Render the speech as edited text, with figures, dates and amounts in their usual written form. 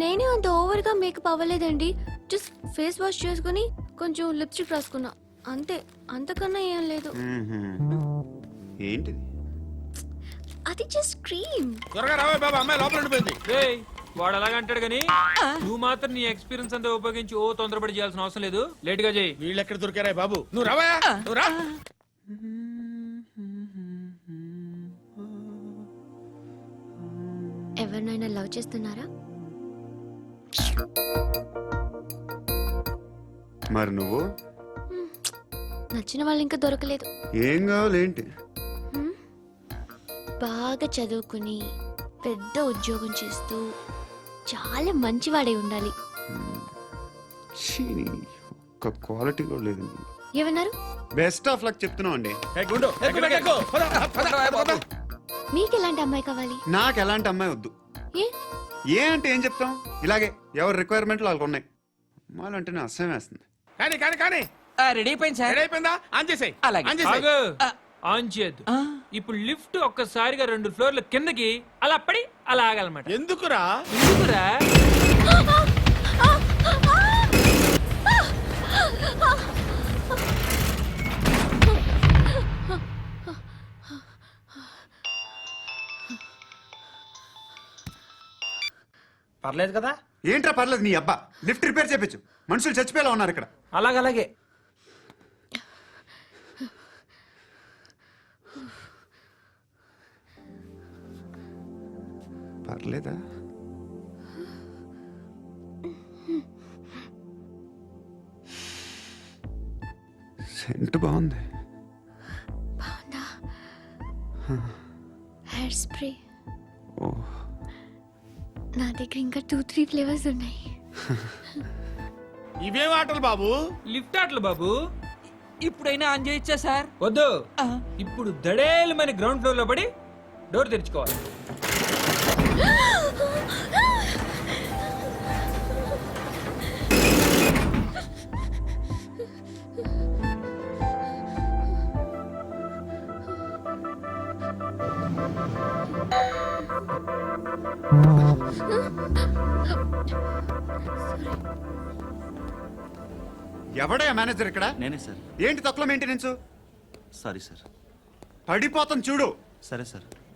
నేనే అంత ఓవర్ గా మేకప్ అవ్వలేదండి. జస్ట్ ఫేస్ వాష్ చేసుకుని కొంచెం లిప్స్టిక్ రాసుకున్నా అంతే, అంతకన్నా ఏం లేదు. ఏంటిది? అది జస్ట్ క్రీమ్. త్వరగా రావే బాబా, అమ్మాయి లోపల ఉండిపోయింది. వాడు అలాగంటాడు కానీ నువ్వు మాత్రం నీ ఎక్స్పీరియన్స్ అంతా ఉపయోగించి ఓ తొందరపడి చేయాల్సిన అవసరం లేదు. లేట్ గా చేయి. వీళ్ళు ఎక్కడ దొరికారా బాబు? నువ్వు రావా, నువ్వు రా. ఎవరినైనా లవ్ చేస్తున్నారా? మరి నువ్వు? నచ్చిన వాళ్ళు ఇంకా దొరకలేదు. ఏం కావాలి ఏంటి? బాగా చదువుకుని పెద్ద ఉద్యోగం చేస్తూ చాలా మంచివాడే ఉండాలి. ఒక్క క్వాలిటీ కూడా లేదు. ఏమన్నారు? బెస్ట్ ఆఫ్ లక్ చెప్తున్నావు అండి. మీకు ఎలాంటి అమ్మాయి కావాలి? నాకు ఎలాంటి అమ్మాయి వద్దు. ఏ అంటే ఏం చెప్తాం, ఇలాగే ఎవరి రిక్వైర్మెంట్లు వాళ్ళకు ఉన్నాయి. అమ్మాయిలు అంటేనే అసహ్యం వేస్తుంది. కానీ కానీ కానీ రెడీ అయిపోయింది సార్. రెడీ అయిపోయిందా? ఆన్ చేసేయ్. అలాగే. ఆన్ చేసేయ్. ఆన్ చేయద్దు. ఇప్పుడు లిఫ్ట్ ఒక్కసారిగా 2 ఫ్లోర్ల కిందకి అలా పడి అలా ఆగాలన్నమాట. ఎందుకురా? ఎందుకురా? పర్లేదు కదా? ఏంట్రా పర్లేదు నీ అబ్బా. లిఫ్ట్ రిపేర్ చేయించు, మనుషులు చచ్చిపోయేలా ఉన్నారు ఇక్కడ. అలాగే. పర్లేదా? సెంట్ బాగుంది. బాగుందా? Hair spray. ఓ, నా దగ్గర ఇంకా 2-3 ఫ్లేవర్స్ ఉన్నాయి. ఇవేం ఆటలు బాబు? లిఫ్ట్ ఆటలు బాబు. ఇప్పుడైనా ఆన్ చేయొచ్చా సార్? వద్దు. ఇప్పుడు దడేలమని గ్రౌండ్ ఫ్లోర్ లో పడి డోర్ తెరుచుకోవాలి. ఎవడయ్యా మేనేజర్ ఇక్కడ? నేనే సార్. ఏంటి తక్కువ మెయింటెనెన్స్? Sorry sir. పడిపోతాం చూడు. సరే సార్.